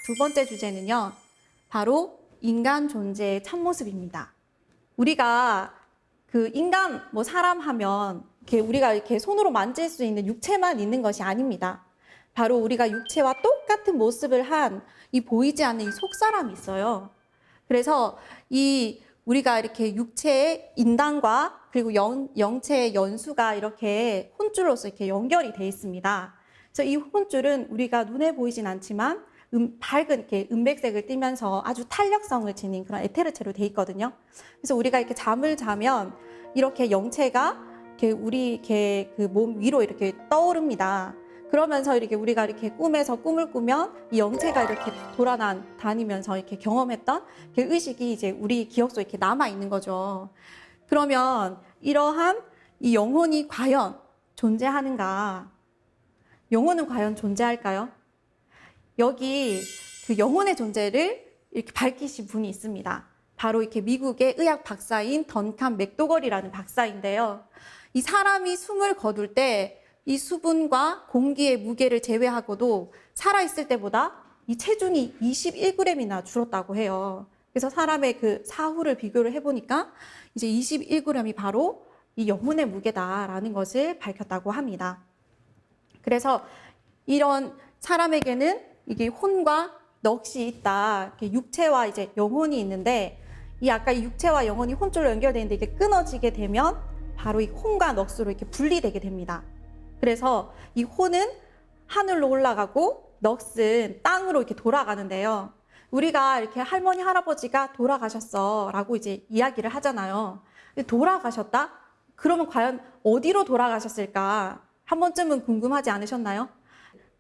두 번째 주제는요, 바로 인간 존재의 참모습입니다. 우리가 그 인간, 사람 하면 우리가 이렇게 손으로 만질 수 있는 육체만 있는 것이 아닙니다. 바로 우리가 육체와 똑같은 모습을 한 이 보이지 않는 이 속사람이 있어요. 그래서 우리가 이렇게 육체의 인단과 그리고 영체의 연수가 이렇게 혼줄로서 이렇게 연결이 되어 있습니다. 그래서 이 혼줄은 우리가 눈에 보이진 않지만 밝은 이렇게 은백색을 띠면서 아주 탄력성을 지닌 그런 에테르체로 되어 있거든요. 그래서 우리가 이렇게 잠을 자면 이렇게 영체가 우리 그 몸 위로 이렇게 떠오릅니다. 그러면서 이렇게 우리가 이렇게 꿈에서 꿈을 꾸면 이 영체가 이렇게 다니면서 이렇게 경험했던 그 의식이 이제 우리 기억 속에 이렇게 남아 있는 거죠. 그러면 이러한 이 영혼이 과연 존재하는가? 영혼은 과연 존재할까요? 여기 그 영혼의 존재를 이렇게 밝히신 분이 있습니다. 바로 이렇게 미국의 의학 박사인 던칸 맥도걸이라는 박사인데요. 이 사람이 숨을 거둘 때 이 수분과 공기의 무게를 제외하고도 살아있을 때보다 이 체중이 21g이나 줄었다고 해요. 그래서 사람의 그 사후를 비교를 해보니까 이제 21g이 바로 이 영혼의 무게다라는 것을 밝혔다고 합니다. 그래서 이런 사람에게는 이게 혼과 넋이 있다. 육체와 이제 영혼이 있는데 아까 이 육체와 영혼이 혼줄로 연결되어 있는데 이게 끊어지게 되면 바로 이 혼과 넋으로 이렇게 분리되게 됩니다. 그래서 이 혼은 하늘로 올라가고 넋은 땅으로 이렇게 돌아가는데요. 우리가 이렇게 할머니, 할아버지가 돌아가셨어 라고 이제 이야기를 하잖아요. 돌아가셨다? 그러면 과연 어디로 돌아가셨을까? 한 번쯤은 궁금하지 않으셨나요?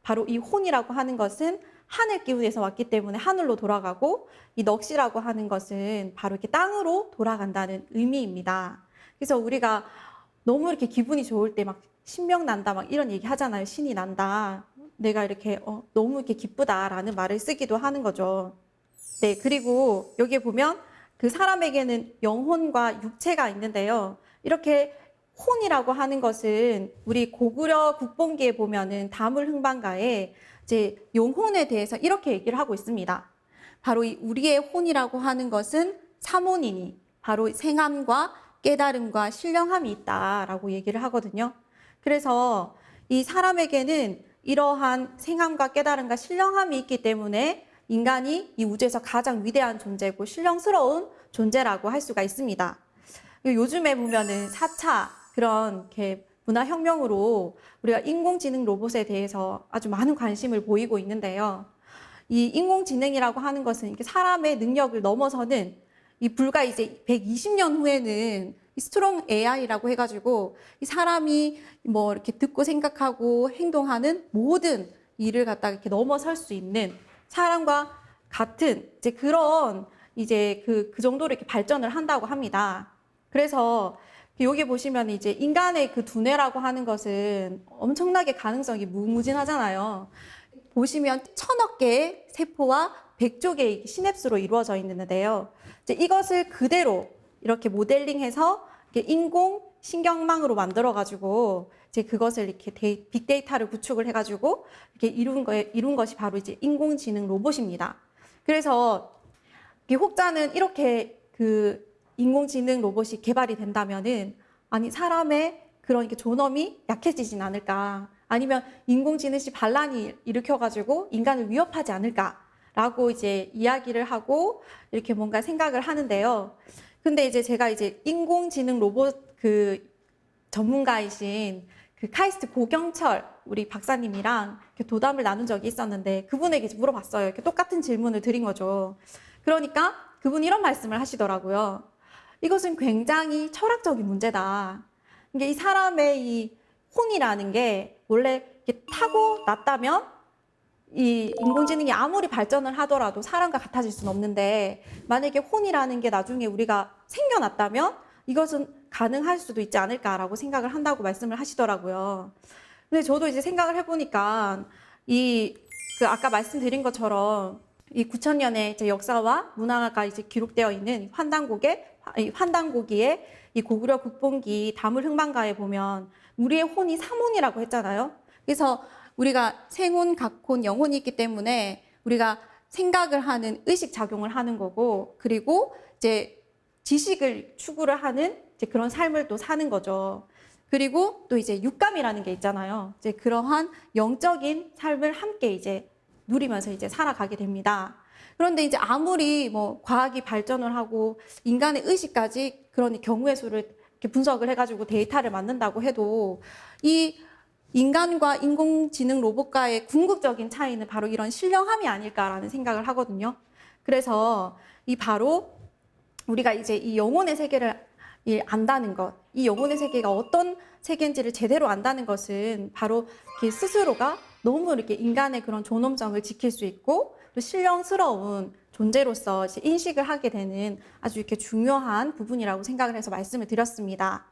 바로 이 혼이라고 하는 것은 하늘 기운에서 왔기 때문에 하늘로 돌아가고 이 넋이라고 하는 것은 바로 이렇게 땅으로 돌아간다는 의미입니다. 그래서 우리가 너무 이렇게 기분이 좋을 때 막 신명 난다 막 이런 얘기 하잖아요. 신이 난다. 내가 이렇게 너무 이렇게 기쁘다라는 말을 쓰기도 하는 거죠. 네, 그리고 여기에 보면 그 사람에게는 영혼과 육체가 있는데요. 이렇게 혼이라고 하는 것은 우리 고구려 국본기에 보면은 다물흥반가에 이제 영혼에 대해서 이렇게 얘기를 하고 있습니다. 바로 이 우리의 혼이라고 하는 것은 사모니니 바로 생함과 깨달음과 신령함이 있다라고 얘기를 하거든요. 그래서 이 사람에게는 이러한 생함과 깨달음과 신령함이 있기 때문에 인간이 이 우주에서 가장 위대한 존재고 신령스러운 존재라고 할 수가 있습니다. 요즘에 보면은 4차 그런 이렇게 문화혁명으로 우리가 인공지능 로봇에 대해서 아주 많은 관심을 보이고 있는데요. 이 인공지능이라고 하는 것은 이렇게 사람의 능력을 넘어서는 불과 이제 120년 후에는 스트롱 AI라고 해가지고 이 사람이 이렇게 듣고 생각하고 행동하는 모든 일을 갖다가 이렇게 넘어설 수 있는 사람과 같은 이제 그런 이제 그 정도로 이렇게 발전을 한다고 합니다. 그래서 여기 보시면 이제 인간의 그 두뇌라고 하는 것은 엄청나게 가능성이 무궁무진하잖아요. 보시면 1000억 개의 세포와 100조 개의 시냅스로 이루어져 있는데요. 이제 이것을 그대로 이렇게 모델링해서 이렇게 인공 신경망으로 만들어가지고 이제 그것을 이렇게 빅데이터를 구축을 해가지고 이렇게 이룬 것이 바로 이제 인공지능 로봇입니다. 그래서 혹자는 이렇게 그 인공지능 로봇이 개발이 된다면은 아니 사람의 그런 존엄이 약해지진 않을까? 아니면 인공지능이 반란이 일으켜가지고 인간을 위협하지 않을까라고 이제 이야기를 하고 이렇게 뭔가 생각을 하는데요. 근데 이제 제가 이제 인공지능 로봇 그 전문가이신 그 카이스트 고경철 우리 박사님이랑 이렇게 도담을 나눈 적이 있었는데 그분에게 이제 물어봤어요. 이렇게 똑같은 질문을 드린 거죠. 그러니까 그분이 이런 말씀을 하시더라고요. 이것은 굉장히 철학적인 문제다. 이게 이 사람의 이 혼이라는 게 원래 이렇게 타고났다면 이 인공지능이 아무리 발전을 하더라도 사람과 같아질 수는 없는데 만약에 혼이라는 게 나중에 우리가 생겨났다면 이것은 가능할 수도 있지 않을까라고 생각을 한다고 말씀을 하시더라고요. 근데 저도 이제 생각을 해보니까 아까 말씀드린 것처럼 이 9,000년의 이제 역사와 문화가 이제 기록되어 있는 환단고기의 이 고구려 국본기 다물흥반가에 보면 우리의 혼이 삼혼이라고 했잖아요. 그래서 우리가 생혼, 각혼, 영혼이 있기 때문에 우리가 생각을 하는 의식 작용을 하는 거고, 그리고 이제 지식을 추구를 하는 이제 그런 삶을 또 사는 거죠. 그리고 또 이제 육감이라는 게 있잖아요. 이제 그러한 영적인 삶을 함께 이제 누리면서 이제 살아가게 됩니다. 그런데 이제 아무리 뭐 과학이 발전을 하고 인간의 의식까지 그런 경우의 수를 이렇게 분석을 해가지고 데이터를 만든다고 해도 이 인간과 인공지능 로봇과의 궁극적인 차이는 바로 이런 신령함이 아닐까라는 생각을 하거든요. 그래서 이 바로 우리가 이제 이 영혼의 세계를 안다는 것, 이 영혼의 세계가 어떤 세계인지를 제대로 안다는 것은 바로 이렇게 스스로가 너무 이렇게 인간의 그런 존엄성을 지킬 수 있고 또 신령스러운 존재로서 이제 인식을 하게 되는 아주 이렇게 중요한 부분이라고 생각을 해서 말씀을 드렸습니다.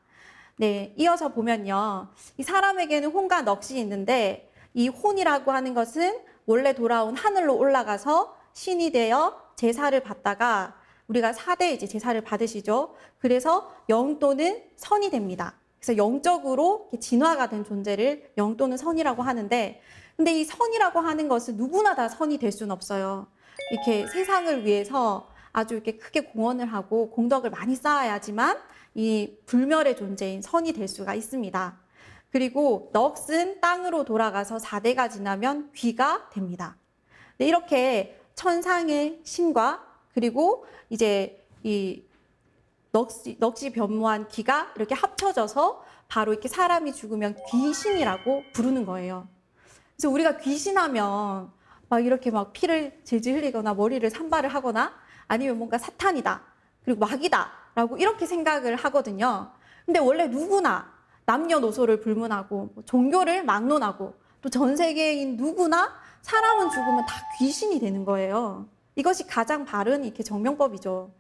네, 이어서 보면요. 이 사람에게는 혼과 넋이 있는데 이 혼이라고 하는 것은 원래 돌아온 하늘로 올라가서 신이 되어 제사를 받다가 우리가 4대 이제 제사를 받으시죠. 그래서 영 또는 선이 됩니다. 그래서 영적으로 진화가 된 존재를 영 또는 선이라고 하는데, 근데 이 선이라고 하는 것은 누구나 다 선이 될 수는 없어요. 이렇게 세상을 위해서 아주 이렇게 크게 공헌을 하고 공덕을 많이 쌓아야지만 이 불멸의 존재인 선이 될 수가 있습니다. 그리고 넋은 땅으로 돌아가서 4대가 지나면 귀가 됩니다. 네, 이렇게 천상의 신과 그리고 이제 이 넋이 변모한 귀가 이렇게 합쳐져서 바로 이렇게 사람이 죽으면 귀신이라고 부르는 거예요. 그래서 우리가 귀신하면 막 이렇게 막 피를 질질 흘리거나 머리를 산발을 하거나 아니면 뭔가 사탄이다, 그리고 마귀다 라고 이렇게 생각을 하거든요. 근데 원래 누구나 남녀노소를 불문하고 종교를 막론하고 또 전 세계인 누구나 사람은 죽으면 다 귀신이 되는 거예요. 이것이 가장 바른 이렇게 정명법이죠.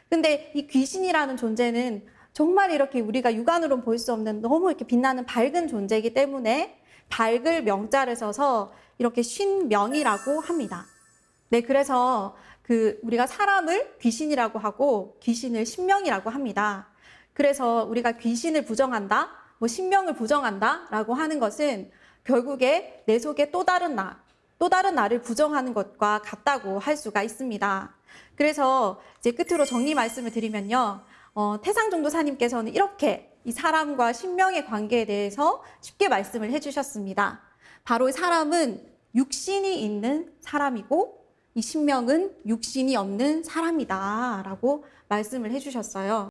근데 이 귀신이라는 존재는 정말 이렇게 우리가 육안으로는 볼 수 없는 너무 이렇게 빛나는 밝은 존재이기 때문에 밝을 명자를 써서 이렇게 신명이라고 합니다. 네, 그래서 우리가 사람을 귀신이라고 하고 귀신을 신명이라고 합니다. 그래서 우리가 귀신을 부정한다, 뭐 신명을 부정한다라고 하는 것은 결국에 내 속에 또 다른 나를 부정하는 것과 같다고 할 수가 있습니다. 그래서 이제 끝으로 정리 말씀을 드리면요. 태상종도사님께서는 이렇게 이 사람과 신명의 관계에 대해서 쉽게 말씀을 해주셨습니다. 바로 사람은 육신이 있는 사람이고 이 신명은 육신이 없는 사람이다 라고 말씀을 해주셨어요.